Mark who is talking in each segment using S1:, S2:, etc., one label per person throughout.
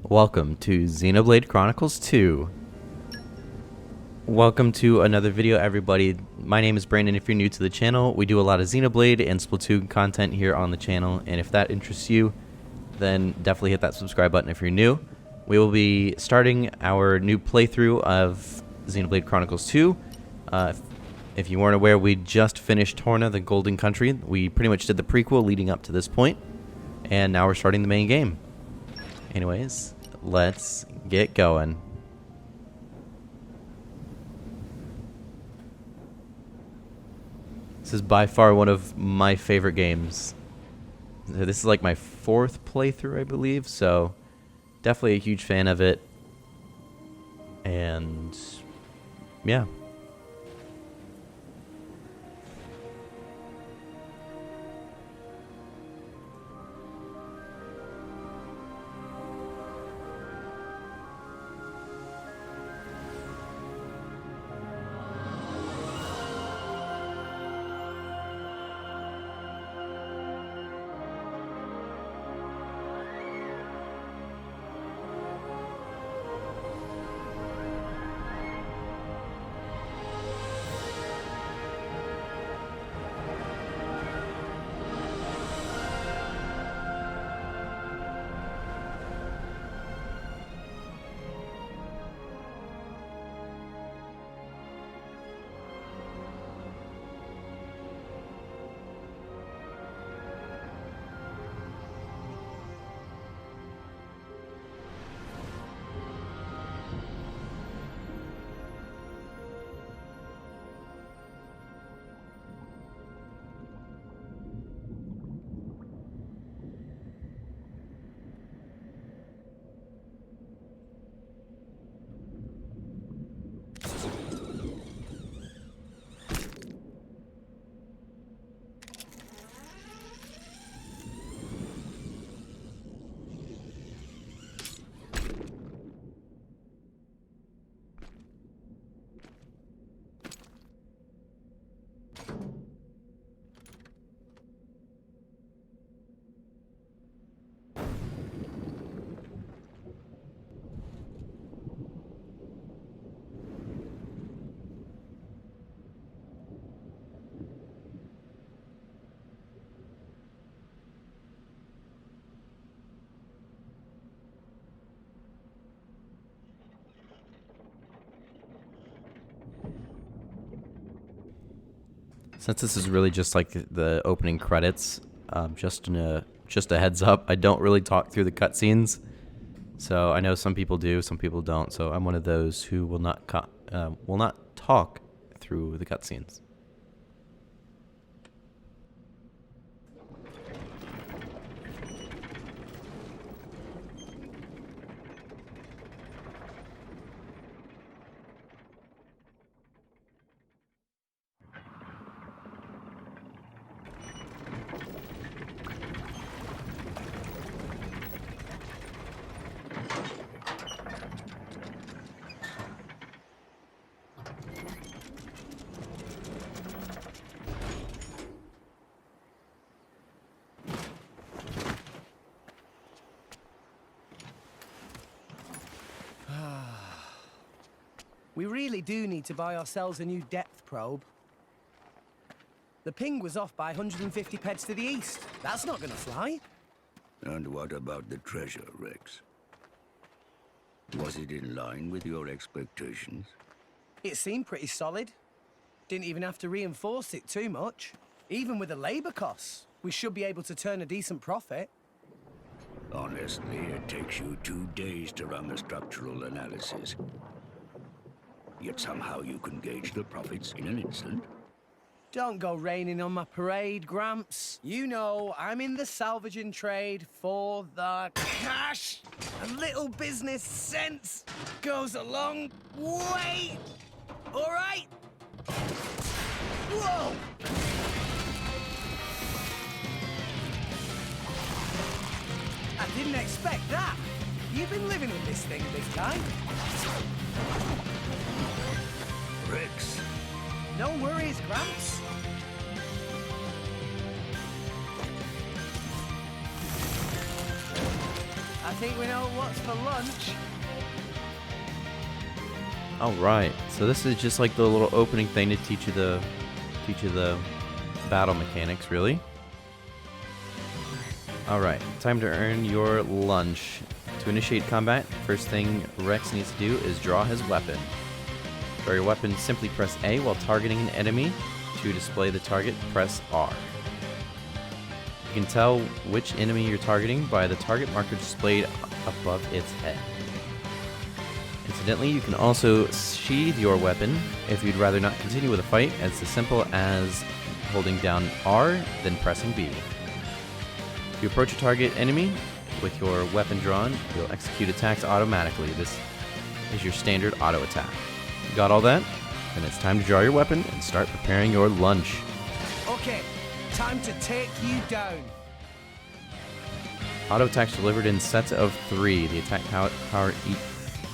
S1: Welcome to Xenoblade Chronicles 2. Welcome to another video, everybody. My name is Brandon. If you're new to the channel, we do a lot of Xenoblade and Splatoon content here on the channel, and if that interests you, then definitely hit that subscribe button if you're new. We will be starting our new playthrough of Xenoblade Chronicles 2. If you weren't aware, we just finished Torna, the Golden Country. We pretty much did the prequel leading up to this point, and now we're starting the main game. Anyways, let's get going. This is by far one of my favorite games. This is like my fourth playthrough, I believe, so definitely a huge fan of it. And yeah. Since this is really just like the opening credits, just a heads up, I don't really talk through the cutscenes. So I know some people do, some people don't. So I'm one of those who will not talk through the cutscenes.
S2: We really do need to buy ourselves a new depth probe. The ping was off by 150 peds to the east. That's not gonna fly.
S3: And what about the treasure, Rex? Was it in line with your expectations?
S2: It seemed pretty solid. Didn't even have to reinforce it too much. Even with the labor costs, we should be able to turn a decent profit.
S3: Honestly, it takes you 2 days to run the structural analysis. Yet somehow you can gauge the profits in an instant.
S2: Don't go raining on my parade, Gramps. You know, I'm in the salvaging trade for the cash. A little business sense goes a long way. All right? Whoa! I didn't expect that. You've been living with this thing, big guy.
S3: Rex.
S2: No worries, Gramps. I think we know what's for lunch.
S1: All right, so this is just like the little opening thing to teach you the battle mechanics, really. All right, time to earn your lunch. To initiate combat, first thing Rex needs to do is draw his weapon. For your weapon, simply press A while targeting an enemy. To display the target, press R. You can tell which enemy you're targeting by the target marker displayed above its head. Incidentally, you can also sheathe your weapon if you'd rather not continue with a fight. It's as simple as holding down R, then pressing B. If you approach a target enemy with your weapon drawn, you'll execute attacks automatically. This is your standard auto attack. You got all that? Then it's time to draw your weapon and start preparing your lunch.
S2: Okay, time to take you down.
S1: Auto attacks delivered in sets of 3. The attack power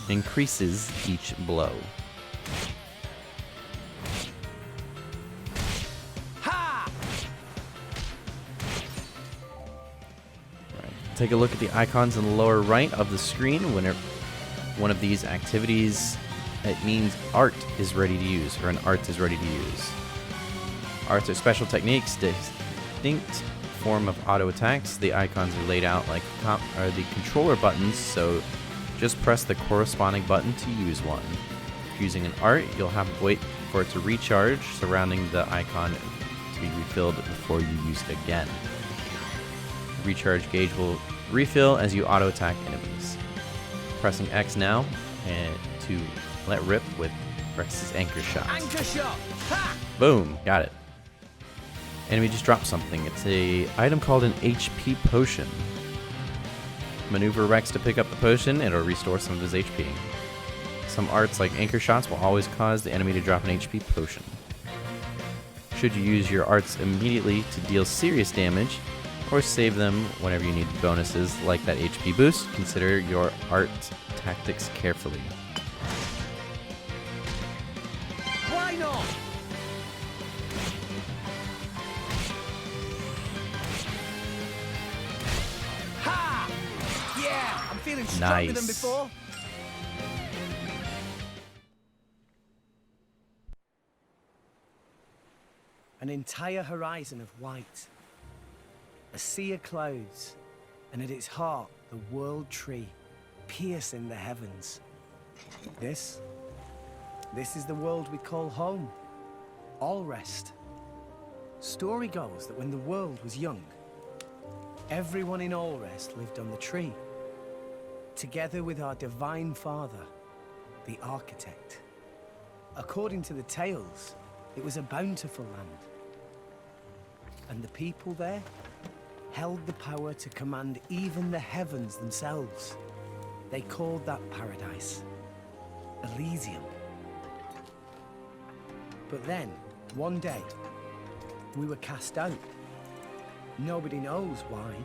S1: increases each blow.
S2: Ha!
S1: Right. Take a look at the icons in the lower right of the screen. When one of these activities, it means art is ready to use, or an art is ready to use. Arts are special techniques, distinct form of auto attacks. The icons are laid out like the controller buttons, so just press the corresponding button to use one. If using an art, you'll have to wait for it to recharge, surrounding the icon to be refilled before you use it again. The recharge gauge will refill as you auto attack enemies. Pressing X now and to let rip with Rex's anchor shot.
S2: Anchor shot! Ha!
S1: Boom, got it. Enemy just dropped something. It's a item called an HP potion. Maneuver Rex to pick up the potion, and it'll restore some of his HP. Some arts like anchor shots will always cause the enemy to drop an HP potion. Should you use your arts immediately to deal serious damage, or save them whenever you need bonuses like that HP boost, consider your art tactics carefully.
S2: Why not? Ha! Yeah, I'm feeling stronger than
S1: Nice.
S2: before. An entire horizon of white. A sea of clouds, and at its heart, the world tree, piercing the heavens. This is the world we call home. Allrest. Story goes that when the world was young, everyone in Allrest lived on the tree, together with our divine father, the architect. According to the tales, it was a bountiful land. And the people there held the power to command even the heavens themselves. They called that paradise Elysium. But then, one day, we were cast out. Nobody knows why.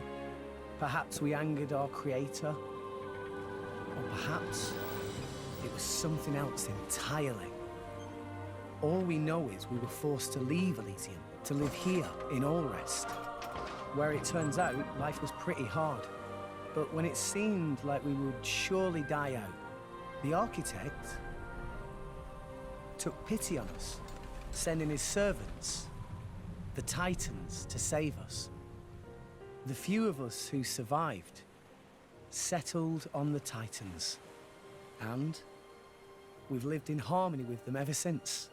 S2: Perhaps we angered our creator, or perhaps it was something else entirely. All we know is we were forced to leave Elysium, to live here in Allrest, where it turns out life was pretty hard. But when it seemed like we would surely die out, the architect took pity on us, sending his servants, the Titans, to save us. The few of us who survived settled on the Titans, and we've lived in harmony with them ever since.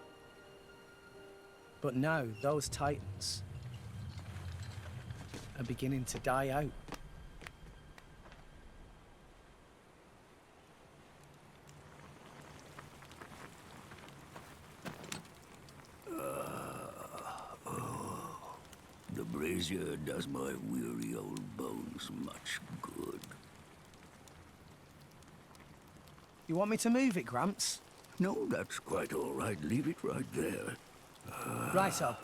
S2: But now those Titans are beginning to die out.
S3: The brazier does my weary old bones much good.
S2: You want me to move it, Gramps?
S3: No, that's quite all right. Leave it right there.
S2: Righto.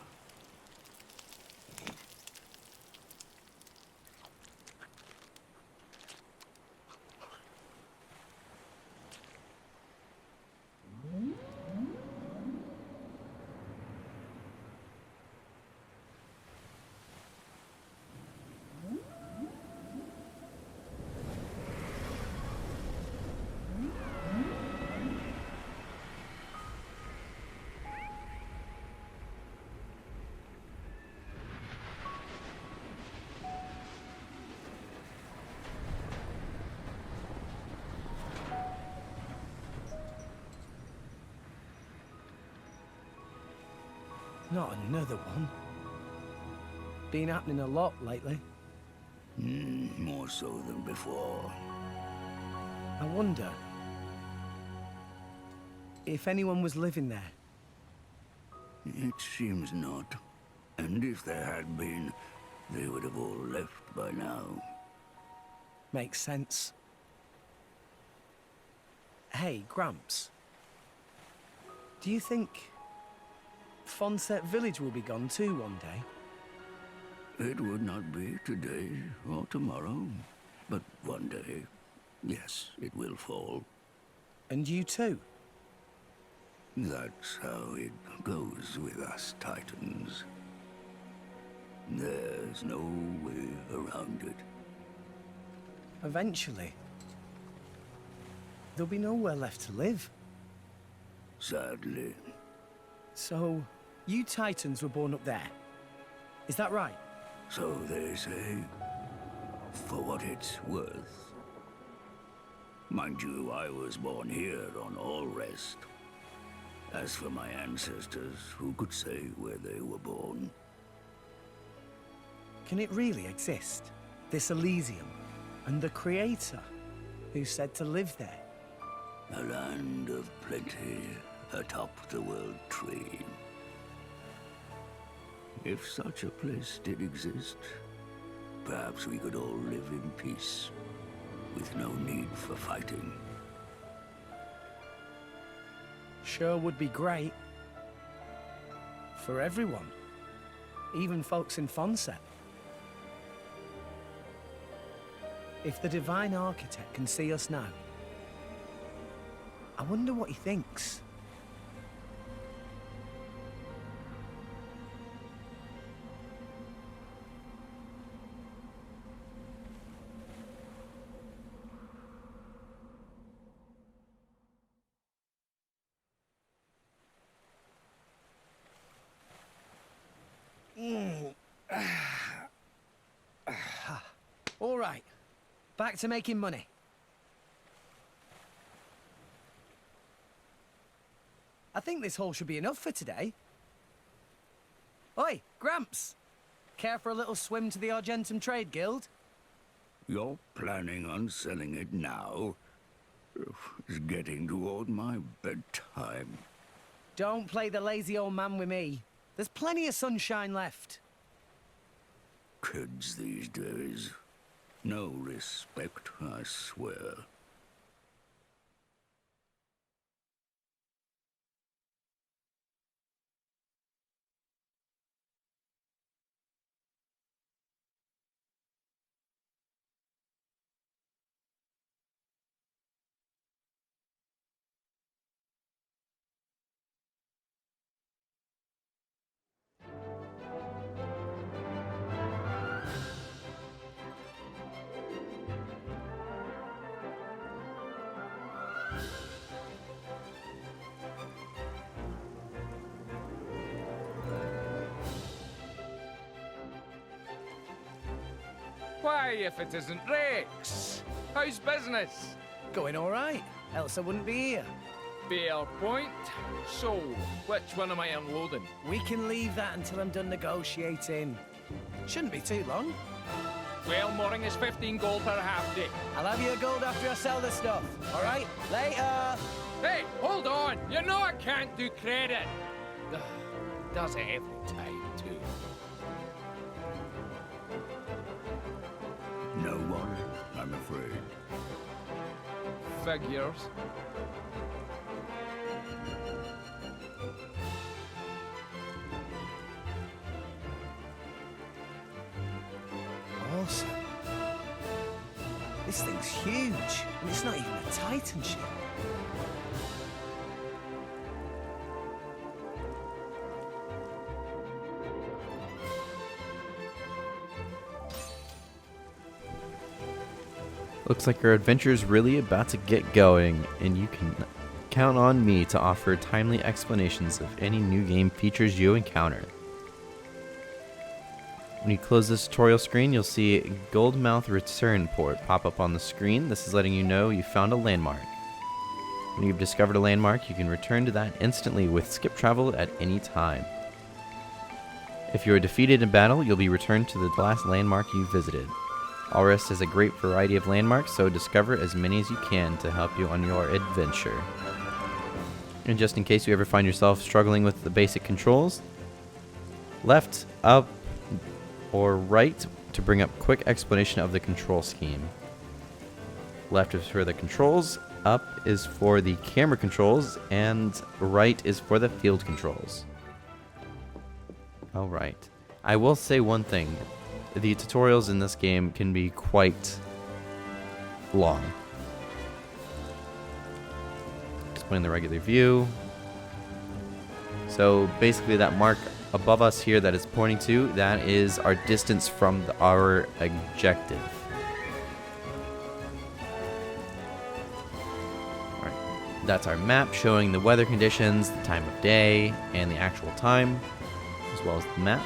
S2: Not another one. Been happening a lot lately.
S3: More so than before.
S2: I wonder if anyone was living there.
S3: It seems not. And if there had been, they would have all left by now.
S2: Makes sense. Hey, Gramps. Do you think Fonset Village will be gone too one day?
S3: It would not be today or tomorrow, but one day, yes, it will fall.
S2: And you too?
S3: That's how it goes with us Titans. There's no way around it.
S2: Eventually. There'll be nowhere left to live.
S3: Sadly.
S2: So, you Titans were born up there. Is that right?
S3: So they say. For what it's worth. Mind you, I was born here on All Rest. As for my ancestors, who could say where they were born?
S2: Can it really exist? This Elysium? And the Creator, who said to live there?
S3: A land of plenty atop the world tree. If such a place did exist, perhaps we could all live in peace, with no need for fighting.
S2: Sure would be great. For everyone. Even folks in Fonset. If the Divine Architect can see us now, I wonder what he thinks. All right, back to making money. I think this haul should be enough for today. Oi, Gramps! Care for a little swim to the Argentum Trade Guild?
S3: You're planning on selling it now? It's getting toward my bedtime.
S2: Don't play the lazy old man with me. There's plenty of sunshine left.
S3: Kids these days. No respect, I swear.
S4: Why, if it isn't Rex? How's business?
S2: Going all right, else I wouldn't be here.
S4: Fair point. So, which one am I unloading?
S2: We can leave that until I'm done negotiating. Shouldn't be too long.
S4: Well, mooring is 15 gold per half day.
S2: I'll have your gold after I sell the stuff, all right? Later!
S4: Hey, hold on! You know I can't do credit! Does it every time, too.
S3: No one, I'm afraid.
S4: Figures.
S2: Awesome. This thing's huge, and it's not even a Titan ship.
S1: Looks like our adventure is really about to get going, and you can count on me to offer timely explanations of any new game features you encounter. When you close this tutorial screen, you'll see Goldmouth Return Port pop up on the screen. This is letting you know you found a landmark. When you've discovered a landmark, you can return to that instantly with skip travel at any time. If you are defeated in battle, you'll be returned to the last landmark you visited. Allrest has a great variety of landmarks, so discover as many as you can to help you on your adventure. And just in case you ever find yourself struggling with the basic controls, left, up, or right to bring up quick explanation of the control scheme. Left is for the controls, up is for the camera controls, and right is for the field controls. Alright. I will say one thing. The tutorials in this game can be quite long. Explain the regular view. So basically that mark above us here that it's pointing to, that is our distance from our objective. Alright. That's our map showing the weather conditions, the time of day, and the actual time, as well as the map.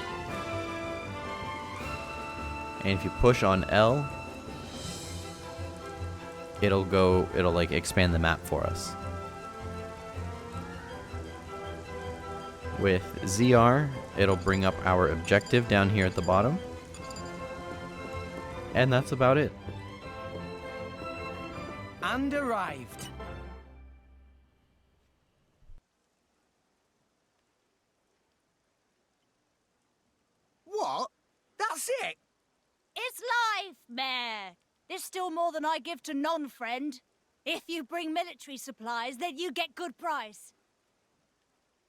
S1: And if you push on L, it'll like expand the map for us. With ZR, it'll bring up our objective down here at the bottom. And that's about it.
S2: And arrived. What? That's it?
S5: It's live, Mayor. There's still more than I give to non-friend. If you bring military supplies, then you get good price.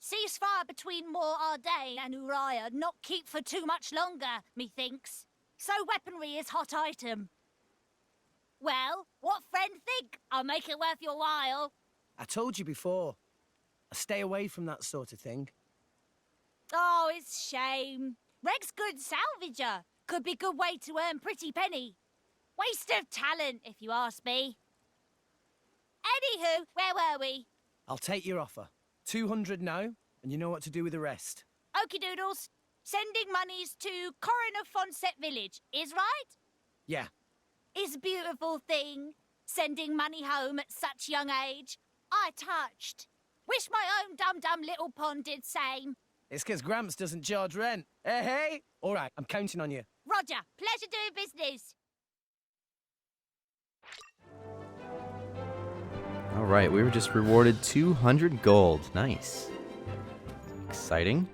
S5: Ceasefire between Moor Ardain and Uriah not keep for too much longer, methinks. So weaponry is hot item. Well, what friend think? I'll make it worth your while.
S2: I told you before. I stay away from that sort of thing.
S5: Oh, it's shame. Reg's good salvager. Could be good way to earn pretty penny. Waste of talent, if you ask me. Anywho, where were we?
S2: I'll take your offer. 200 now, and you know what to do with the rest.
S5: Okie doodles. Sending monies to Coroner Fonset Village, is right?
S2: Yeah.
S5: Is a beautiful thing. Sending money home at such young age. I touched. Wish my own dum-dum little pond did same.
S2: It's 'cause Gramps doesn't charge rent. Hey, hey! All right, I'm counting on you.
S5: Roger, pleasure doing business.
S1: Alright, we were just rewarded 200 gold. Nice. Exciting.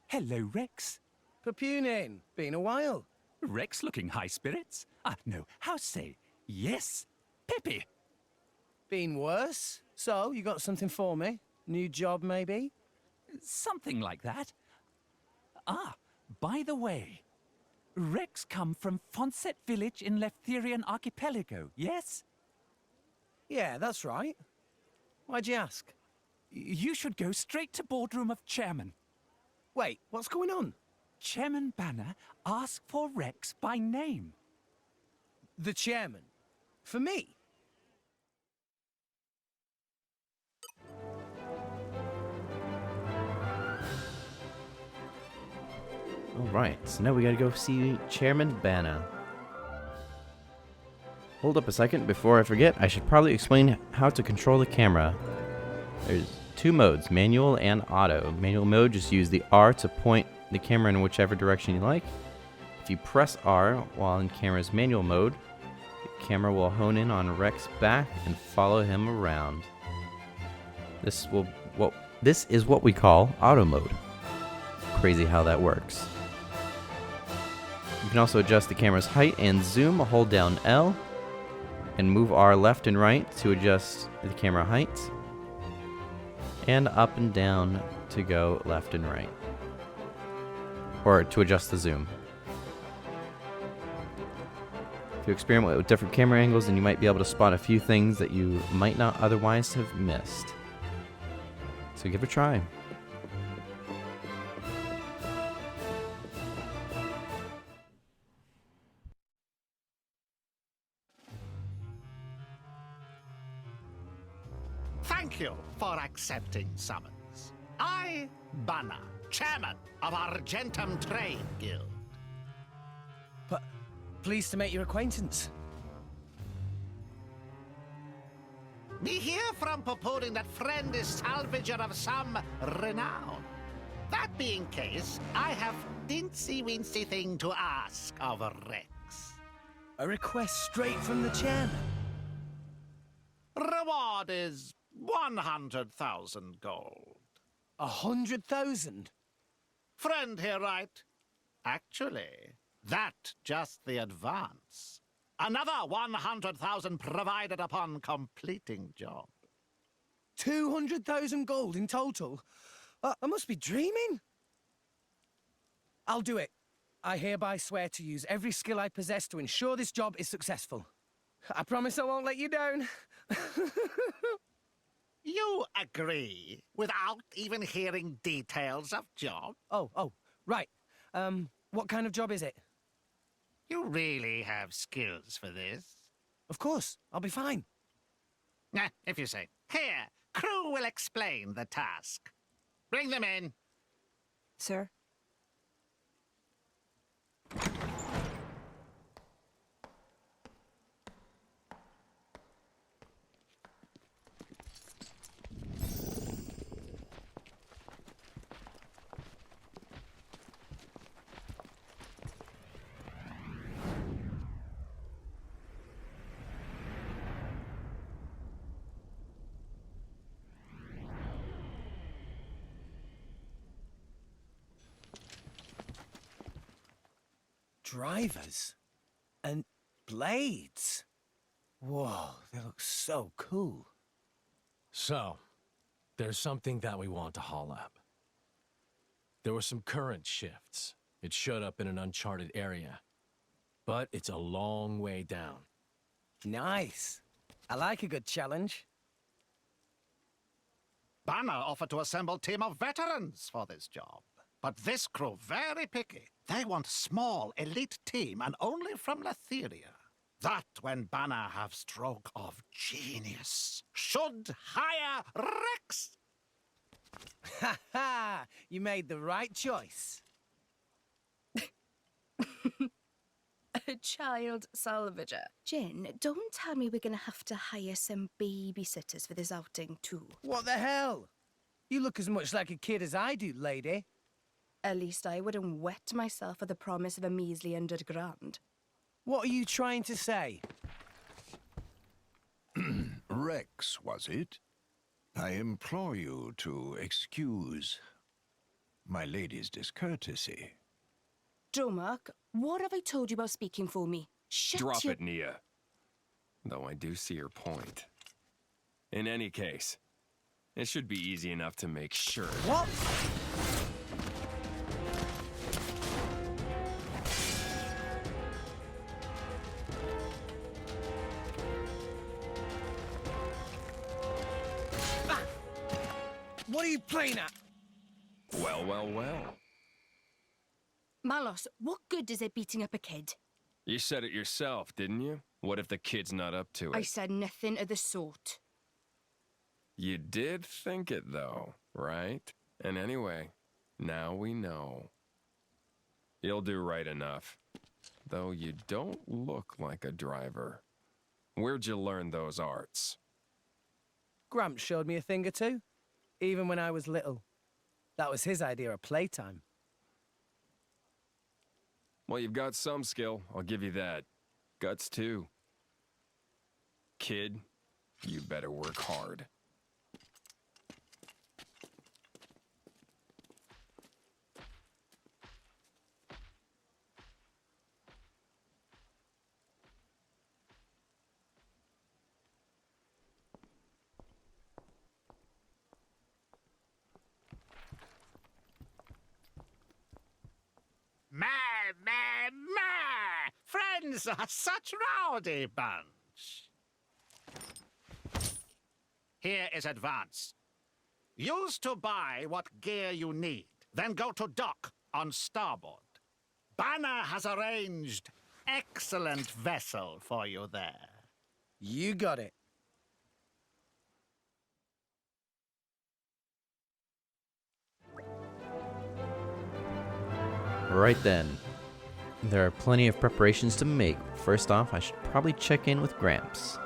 S6: Hello, Rex.
S2: Papunin, been a while.
S6: Rex looking high spirits? No, how say, yes, peppy.
S2: Been worse? So, you got something for me? New job, maybe?
S6: Something like that. By the way, Rex come from Fonset Village in Leftherian Archipelago, yes?
S2: Yeah, that's right. Why'd you ask?
S6: You should go straight to boardroom of chairman.
S2: Wait, what's going on?
S6: Chairman Banner asked for Rex by name.
S2: The chairman? For me?
S1: Alright, so now we gotta go see Chairman Banna. Hold up a second, before I forget, I should probably explain how to control the camera. There's two modes, manual and auto. Manual mode, just use the R to point the camera in whichever direction you like. If you press R while in camera's manual mode, the camera will hone in on Rex's back and follow him around. This is what we call auto mode. Crazy how that works. You can also adjust the camera's height and zoom. Hold down L and move R left and right to adjust the camera height, and up and down to go left and right, or to adjust the zoom. If you experiment with different camera angles, then you might be able to spot a few things that you might not otherwise have missed. So give it a try.
S7: Thank you for accepting summons. I, Banna, chairman of Argentum Trade Guild.
S2: Pleased to make your acquaintance.
S7: Me hear from purporting that friend is salvager of some renown. That being case, I have dincy-wincy thing to ask of Rex.
S2: A request straight from the chairman.
S7: Reward is 100,000 gold.
S2: 100,000?
S7: Friend here, right? Actually, that just the advance. Another 100,000 provided upon completing job.
S2: 200,000 gold in total? I must be dreaming. I'll do it. I hereby swear to use every skill I possess to ensure this job is successful. I promise I won't let you down.
S7: You agree without even hearing details of job?
S2: Oh, right. What kind of job is it?
S7: You really have skills for this?
S2: Of course, I'll be fine.
S7: If you say. Here, crew will explain the task. Bring them in.
S8: Sir?
S2: Drivers and blades. Whoa, they look so cool.
S9: So, there's something that we want to haul up. There were some current shifts. It showed up in an uncharted area. But it's a long way down.
S2: Nice. I like a good challenge.
S7: Banner offered to assemble a team of veterans for this job. But this crew very picky. They want small, elite team and only from Letheria. That when Banner have stroke of genius. Should hire Rex.
S2: Ha ha! You made the right choice.
S8: A child salvager. Jen, don't tell me we're gonna have to hire some babysitters for this outing too.
S2: What the hell? You look as much like a kid as I do, lady.
S8: At least I wouldn't wet myself for the promise of a measly £100,000.
S2: What are you trying to say?
S10: Rex, was it? I implore you to excuse my lady's discourtesy.
S8: Dromark, what have I told you about speaking for me? Shut
S11: Drop
S8: your...
S11: it, Nia. Though I do see your point. In any case, it should be easy enough to make sure.
S2: What? Ah! What are you playing at?
S11: Well, well, well.
S8: Malos, what good is it beating up a kid?
S11: You said it yourself, didn't you? What if the kid's not up to it?
S8: I said nothing of the sort.
S11: You did think it, though, right? And anyway, now we know. You'll do right enough. Though you don't look like a driver. Where'd you learn those arts?
S2: Gramps showed me a thing or two, even when I was little. That was his idea of playtime.
S11: Well, you've got some skill, I'll give you that. Guts, too. Kid, you better work hard.
S7: Friends are such rowdy bunch. Here is advance. Use to buy what gear you need, then go to dock on starboard. Banner has arranged excellent vessel for you there.
S2: You got it.
S1: Right then. There are plenty of preparations to make. First off, I should probably check in with Gramps.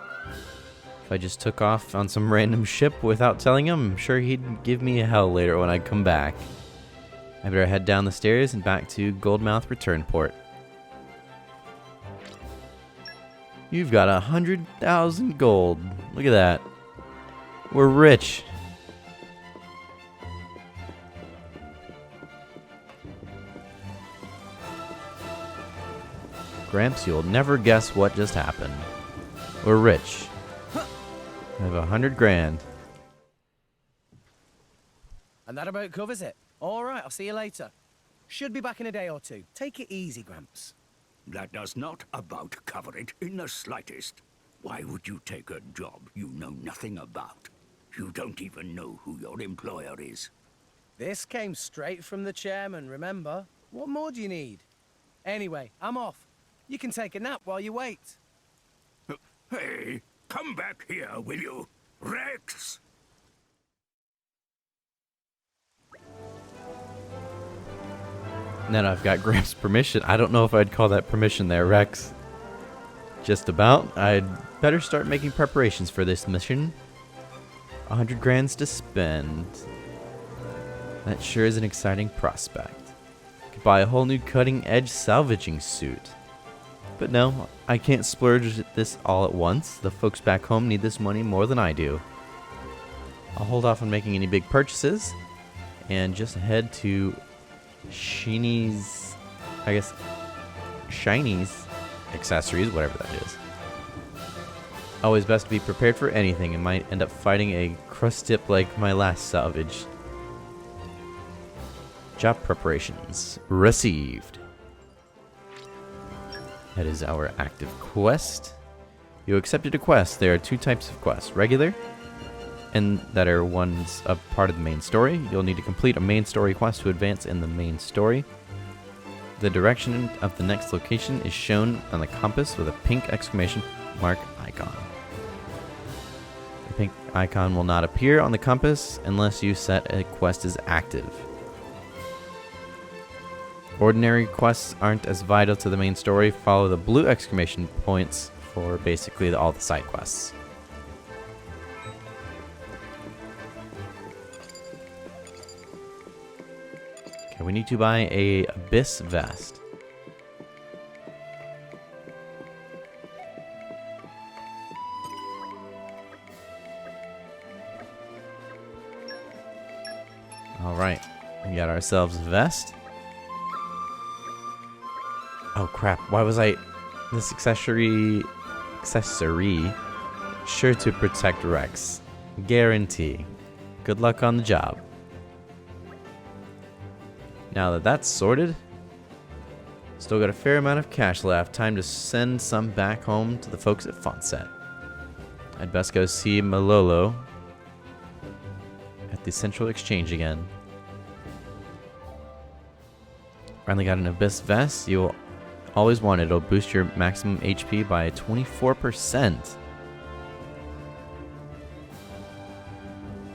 S1: If I just took off on some random ship without telling him, I'm sure he'd give me a hell later when I come back. I better head down the stairs and back to Goldmouth Return Port. You've got 100,000 gold. Look at that. We're rich. Gramps, you'll never guess what just happened. We're rich. I have 100 grand.
S2: And that about covers it. All right, I'll see you later. Should be back in a day or two. Take it easy, Gramps.
S3: That does not about cover it in the slightest. Why would you take a job you know nothing about? You don't even know who your employer is.
S2: This came straight from the chairman, remember? What more do you need? Anyway, I'm off. You can take a nap while you wait.
S3: Hey, come back here, will you? Rex!
S1: Now I've got Gramps' permission. I don't know if I'd call that permission there, Rex. Just about. I'd better start making preparations for this mission. 100 grands to spend. That sure is an exciting prospect. Could buy a whole new cutting-edge salvaging suit. But no, I can't splurge this all at once. The folks back home need this money more than I do. I'll hold off on making any big purchases and just head to Shiny's accessories, whatever that is. Always best to be prepared for anything and might end up fighting a crust dip like my last salvage. Job preparations received. That is our active quest. You accepted a quest. There are two types of quests. Regular, and that are ones a part of the main story. You'll need to complete a main story quest to advance in the main story. The direction of the next location is shown on the compass with a pink exclamation mark icon. The pink icon will not appear on the compass unless you set a quest as active. Ordinary quests aren't as vital to the main story. Follow the blue exclamation points for basically all the side quests. Okay, we need to buy a Abyss vest. Alright, we got ourselves a vest. Oh crap, why was this accessory sure to protect Rex. Guarantee. Good luck on the job. Now that that's sorted, still got a fair amount of cash left. Time to send some back home to the folks at Fonset. I'd best go see Malolo at the Central Exchange again. Finally got an Abyss vest. You'll always want it. It'll boost your maximum HP by 24%.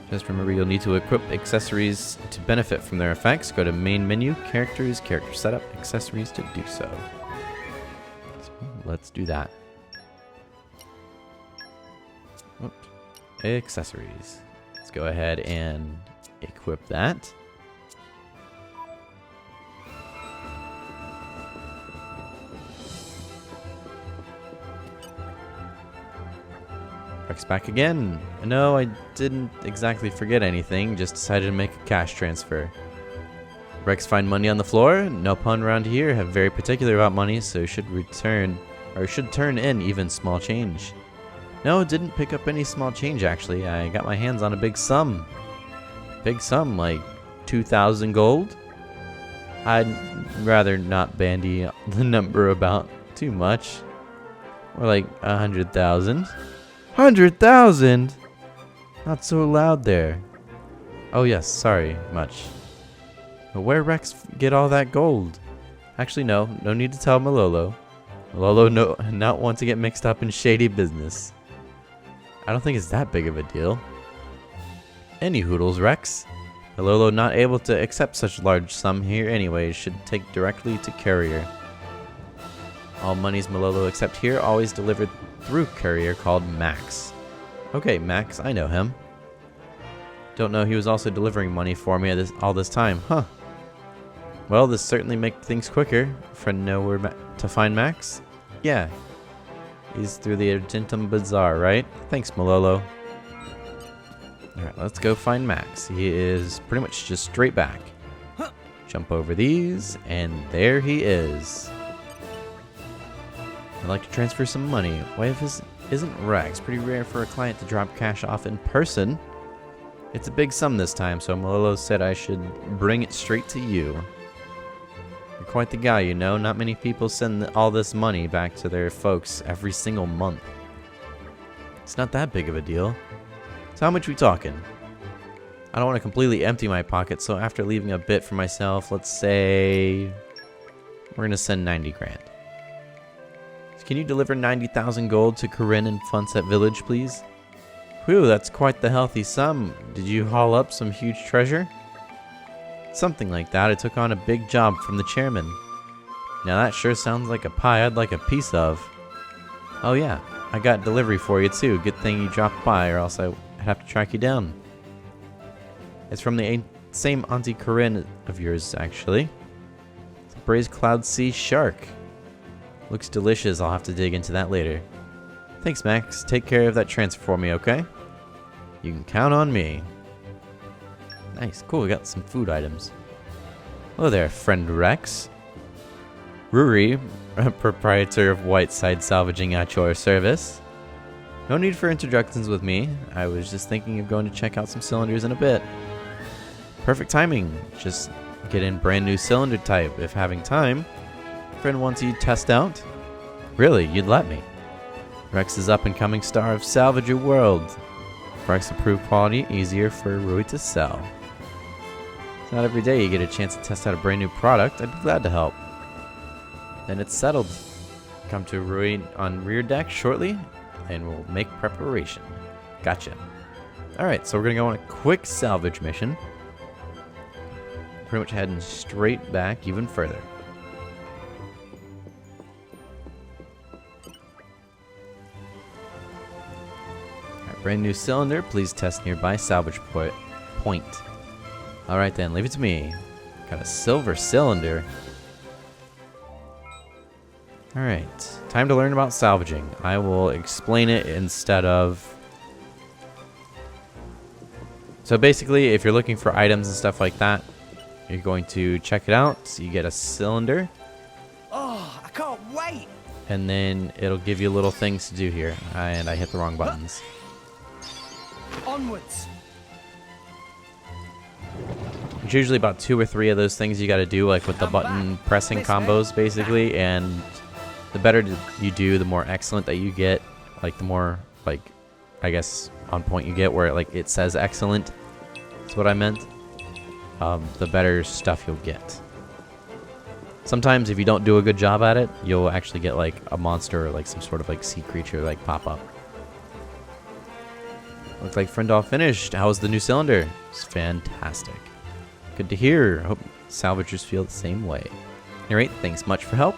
S1: Just remember, you'll need to equip accessories to benefit from their effects. Go to main menu, characters, character setup, accessories to do so. So let's do that. Oops. Accessories. Let's go ahead and equip that. Rex back again. No, I didn't exactly forget anything, just decided to make a cash transfer. Rex find money on the floor. No pun around here, have very particular about money, so should turn in even small change. No, didn't pick up any small change actually. I got my hands on a big sum. Big sum, like 2,000 gold. I'd rather not bandy the number about too much. Or like 100,000. 100,000? Not so loud there. Oh yes, sorry, much. But where Rex get all that gold? Actually no need to tell Malolo. Malolo not want to get mixed up in shady business. I don't think it's that big of a deal. Any hoodles, Rex. Malolo not able to accept such large sum here anyways, should take directly to courier. All monies Malolo accept here always delivered through courier called Max. Okay, Max, I know him. Don't know he was also delivering money for me all this time, huh? Well, this certainly makes things quicker. Friend know where to find Max? Yeah. He's through the Argentum Bazaar, right? Thanks, Malolo. Alright, let's go find Max. He is pretty much just straight back. Jump over these, and there he is. I'd like to transfer some money. Why isn't Rex? Pretty rare for a client to drop cash off in person. It's a big sum this time, so Malolo said I should bring it straight to you. You're quite the guy, you know. Not many people send all this money back to their folks every single month. It's not that big of a deal. So how much we talking? I don't want to completely empty my pocket, so after leaving a bit for myself, let's say we're going to send 90 grand. So can you deliver 90,000 gold to Corinne in Funset Village, please? Whew, that's quite the healthy sum. Did you haul up some huge treasure? Something like that. I took on a big job from the chairman. Now that sure sounds like a pie I'd like a piece of. Oh yeah, I got delivery for you too. Good thing you dropped by, or else I'd have to track you down. It's from the same Auntie Corinne of yours, actually. It's a braised cloud sea shark. Looks delicious. I'll have to dig into that later. Thanks, Max. Take care of that transfer for me, okay? You can count on me. Nice. Cool. We got some food items. Hello there, friend Rex. Ruri, proprietor of Whiteside Salvaging at your service. No need for introductions with me. I was just thinking of going to check out some cylinders in a bit. Perfect timing. Just get in brand new cylinder type if having time. Friend wants you to test out. Really, you'd let me. Rex is up and coming star of Salvager World. Rex approved quality, easier for Rui to sell. It's not every day you get a chance to test out a brand new product. I'd be glad to help. Then it's settled. Come to Rui on rear deck shortly, and we'll make preparation. Gotcha. Alright, so we're gonna go on a quick salvage mission. Pretty much heading straight back even further. Alright, brand new cylinder. Please test nearby salvage point. Alright then, leave it to me. Got a silver cylinder. Alright, time to learn about salvaging. I will explain it instead of... So basically, if you're looking for items and stuff like that, you're going to check it out. So you get a cylinder.
S2: Oh, I can't wait!
S1: And then it'll give you little things to do here. And I hit the wrong buttons.
S2: Onwards!
S1: There's usually about 2 or 3 of those things you got to do, like with the button pressing combos, basically. And the better you do, the more excellent that you get. Like, the more, like, I guess, on point you get, where like it says excellent. That's what I meant. The better stuff you'll get. Sometimes if you don't do a good job at it, you'll actually get like a monster or like some sort of like sea creature like pop up. Looks like friend all finished. How's the new cylinder? It's fantastic. Good to hear. Hope salvagers feel the same way. Alright, thanks much for help.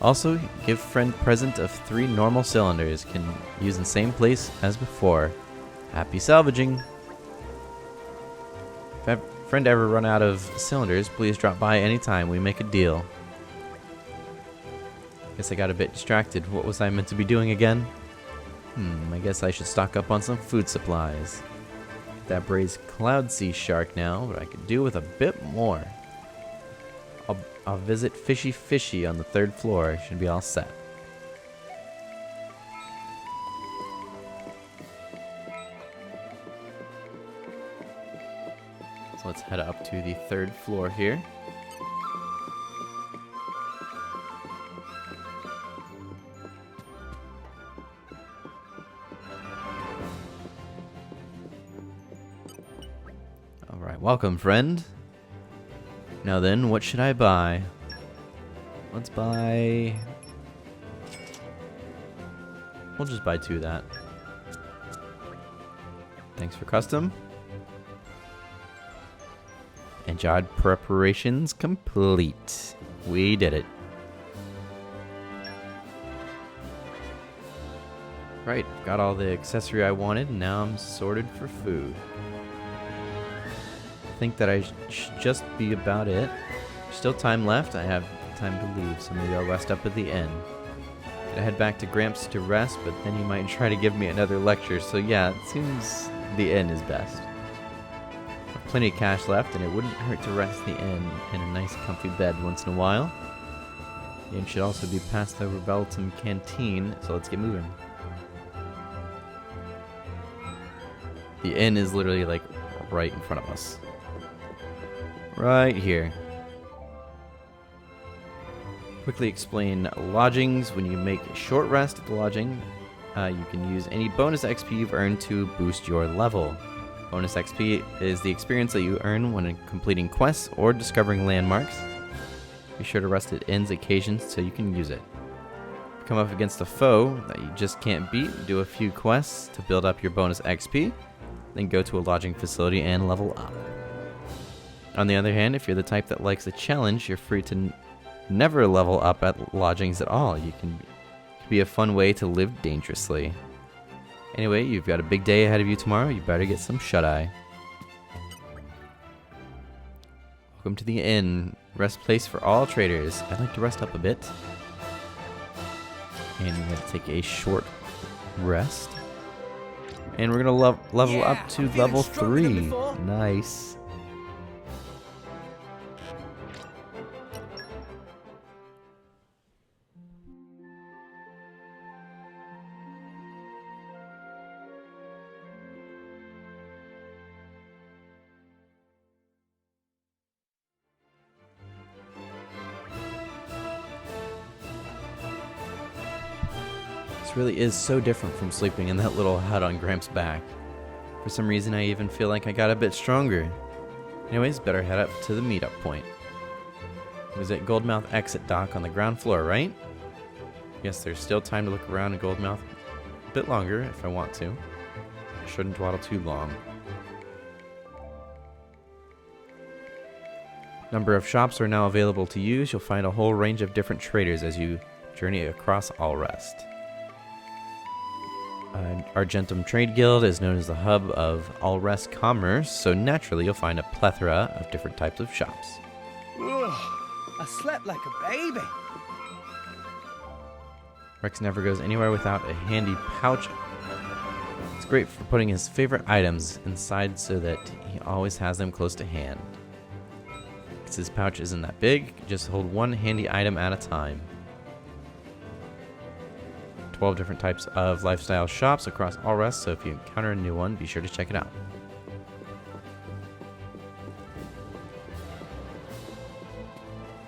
S1: Also, give friend present of 3 normal cylinders. Can use in same place as before. Happy salvaging. If friend ever run out of cylinders, please drop by anytime. We make a deal. Guess I got a bit distracted. What was I meant to be doing again? I guess I should stock up on some food supplies. That braised cloud sea shark now, but I could do with a bit more. I'll visit Fishy Fishy on the 3rd floor. Should be all set. So let's head up to the 3rd floor here. Alright, welcome friend. Now then, what should I buy? Let's buy... We'll just buy 2 of that. Thanks for custom. And job preparations complete. We did it. Right, got all the accessory I wanted, and now I'm sorted for food. I think that I should just be about it. Still time left, I have time to leave, so maybe I'll rest up at the inn. I head back to Gramps to rest, but then he might try to give me another lecture, so yeah, it seems the inn is best. I have plenty of cash left, and it wouldn't hurt to rest the inn in a nice comfy bed once in a while. The inn should also be past the Rebelton canteen, so let's get moving. The inn is literally like right in front of us. Right here. Quickly explain lodgings. When you make a short rest at the lodging, you can use any bonus XP you've earned to boost your level. Bonus XP is the experience that you earn when completing quests or discovering landmarks. Be sure to rest at inns occasions so you can use it. If you come up against a foe that you just can't beat, do a few quests to build up your bonus XP, then go to a lodging facility and level up. On the other hand, if you're the type that likes a challenge, you're free to never level up at lodgings at all. It can be a fun way to live dangerously. Anyway, you've got a big day ahead of you tomorrow. You better get some shut-eye. Welcome to the inn. Rest place for all traders. I'd like to rest up a bit. And we're going to take a short rest. And we're going to level up to level 3. Nice. Really is so different from sleeping in that little hut on Gramps' back. For some reason, I even feel like I got a bit stronger. Anyways, better head up to the meetup point. It was at Goldmouth exit dock on the ground floor, right? Yes, there's still time to look around in Goldmouth a bit longer if I want to. I shouldn't dawdle too long. Number of shops are now available to use. You'll find a whole range of different traders as you journey across Allrest. Argentum Trade Guild is known as the hub of Allrest commerce, so naturally you'll find a plethora of different types of shops.
S2: Ugh, I slept like a baby.
S1: Rex never goes anywhere without a handy pouch. It's great for putting his favorite items inside so that he always has them close to hand. Because his pouch isn't that big, just hold one handy item at a time. 12 different types of lifestyle shops across Allrest, so if you encounter a new one, be sure to check it out.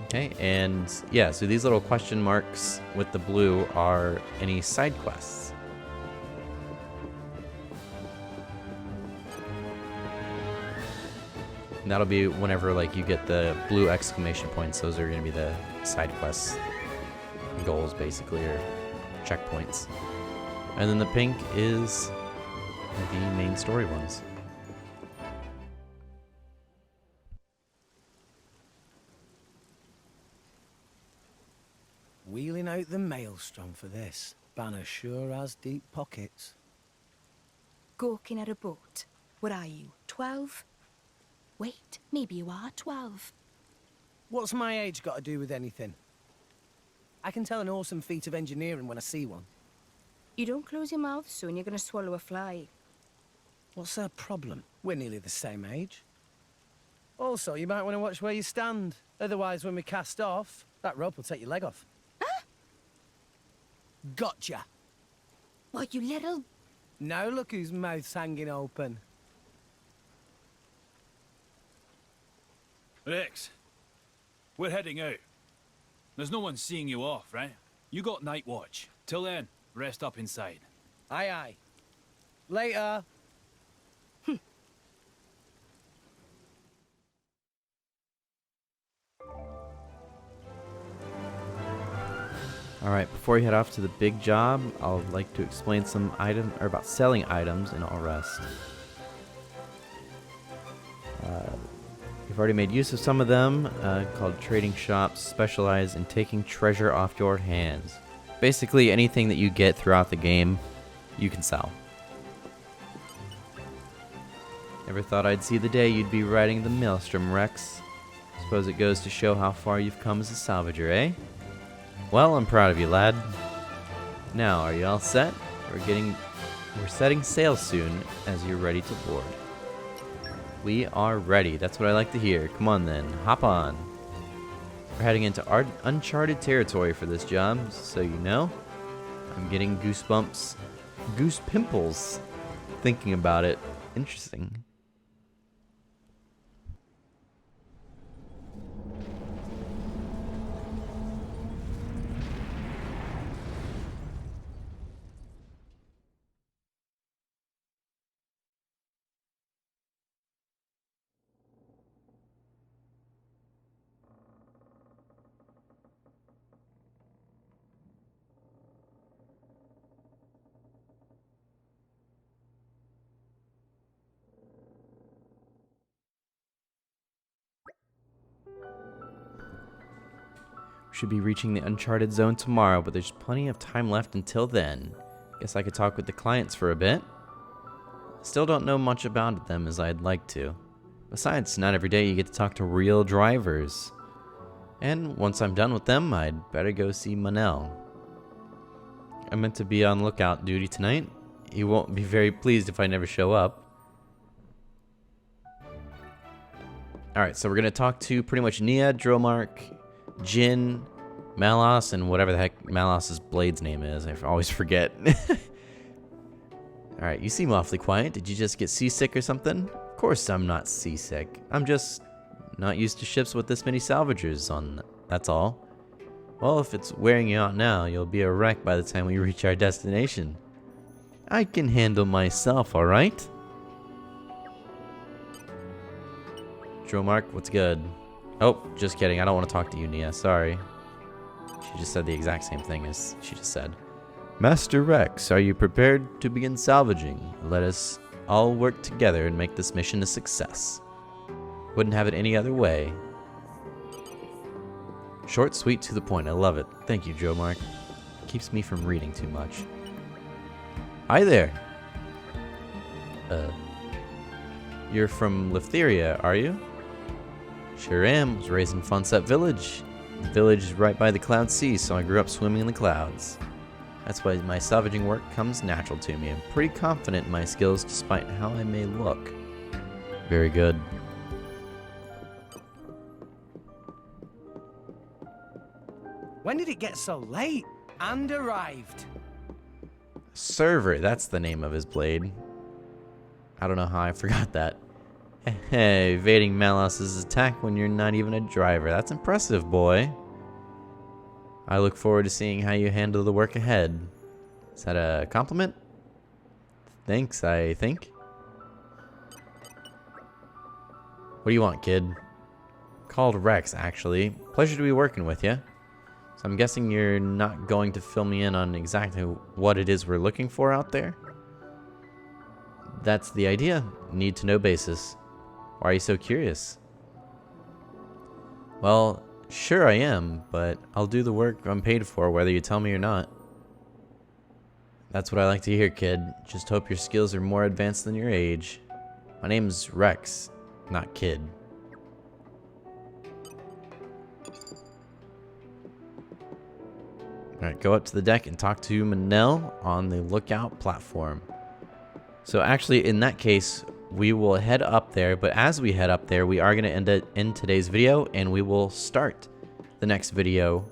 S1: Okay, and yeah, so these little question marks with the blue are any side quests. And that'll be whenever like you get the blue exclamation points, those are going to be the side quests goals basically, or checkpoints. And then the pink is the main story ones.
S2: Wheeling out the maelstrom for this. Banner sure has deep pockets.
S8: Gawking at a boat. What are you, 12? Wait, maybe you are 12.
S2: What's my age got to do with anything? I can tell an awesome feat of engineering when I see one.
S8: You don't close your mouth soon, you're gonna swallow a fly.
S2: What's her problem? We're nearly the same age. Also, you might want to watch where you stand. Otherwise, when we cast off, that rope will take your leg off.
S8: Huh?
S2: Gotcha!
S8: What, you little...
S2: Now look whose mouth's hanging open.
S12: Rex, we're heading out. There's no one seeing you off, right? You got night watch. Till then, rest up inside.
S2: Aye, aye. Later.
S1: Alright, before we head off to the big job, I'll like to explain some items, or about selling items in Allrest. You've already made use of some of them, called trading shops, specialize in taking treasure off your hands. Basically anything that you get throughout the game you can sell. Never thought I'd see the day you'd be riding the Maelstrom, Rex. Suppose it goes to show how far you've come as a salvager, eh? Well, I'm proud of you, lad. Now, are you all set? We're setting sail soon as you're ready to board. We are ready. That's what I like to hear. Come on then, hop on. We're heading into uncharted territory for this job, so you know. I'm getting goosebumps. Goose pimples. Thinking about it. Interesting. Should be reaching the uncharted zone tomorrow, but there's plenty of time left until then. Guess I could talk with the clients for a bit. Still don't know much about them as I'd like to. Besides, not every day you get to talk to real drivers. And once I'm done with them, I'd better go see Manel. I meant to be on lookout duty tonight. He won't be very pleased if I never show up. Alright, so we're going to talk to pretty much Nia, Dromark, Jin, Malos, and whatever the heck Malos's blade's name is. I always forget. Alright, you seem awfully quiet. Did you just get seasick or something? Of course I'm not seasick. I'm just not used to ships with this many salvagers on, that's all. Well, if it's wearing you out now, you'll be a wreck by the time we reach our destination. I can handle myself, alright? Dromark, what's good? Oh, just kidding. I don't want to talk to you, Nia. Sorry. She just said the exact same thing as she just said. Master Rex, are you prepared to begin salvaging? Let us all work together and make this mission a success. Wouldn't have it any other way. Short, sweet, to the point. I love it. Thank you, Dromark. Keeps me from reading too much. Hi there. You're from Leftheria, are you? Sure am. Was raised in Fonset Village. The village is right by the Cloud Sea, so I grew up swimming in the clouds. That's why my salvaging work comes natural to me. I'm pretty confident in my skills despite how I may look. Very good.
S2: When did it get so late? And arrived.
S1: Server, that's the name of his blade. I don't know how I forgot that. Hey, evading Malos's attack when you're not even a driver. That's impressive, boy. I look forward to seeing how you handle the work ahead. Is that a compliment? Thanks, I think. What do you want, kid? Called Rex, actually. Pleasure to be working with you. So I'm guessing you're not going to fill me in on exactly what it is we're looking for out there? That's the idea. Need to know basis. Why are you so curious? Well, sure I am, but I'll do the work I'm paid for whether you tell me or not. That's what I like to hear, kid. Just hope your skills are more advanced than your age. My name's Rex, not Kid. Alright, go up to the deck and talk to Manel on the lookout platform. So actually, in that case, we will head up there, but as we head up there, we are going to end today's video, and we will start the next video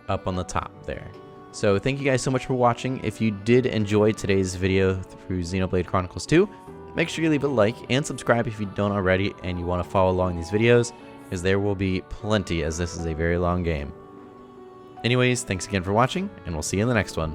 S1: up on the top there. So thank you guys so much for watching. If you did enjoy today's video through Xenoblade Chronicles 2, make sure you leave a like and subscribe if you don't already and you want to follow along these videos, because there will be plenty as this is a very long game. Anyways, thanks again for watching, and we'll see you in the next one.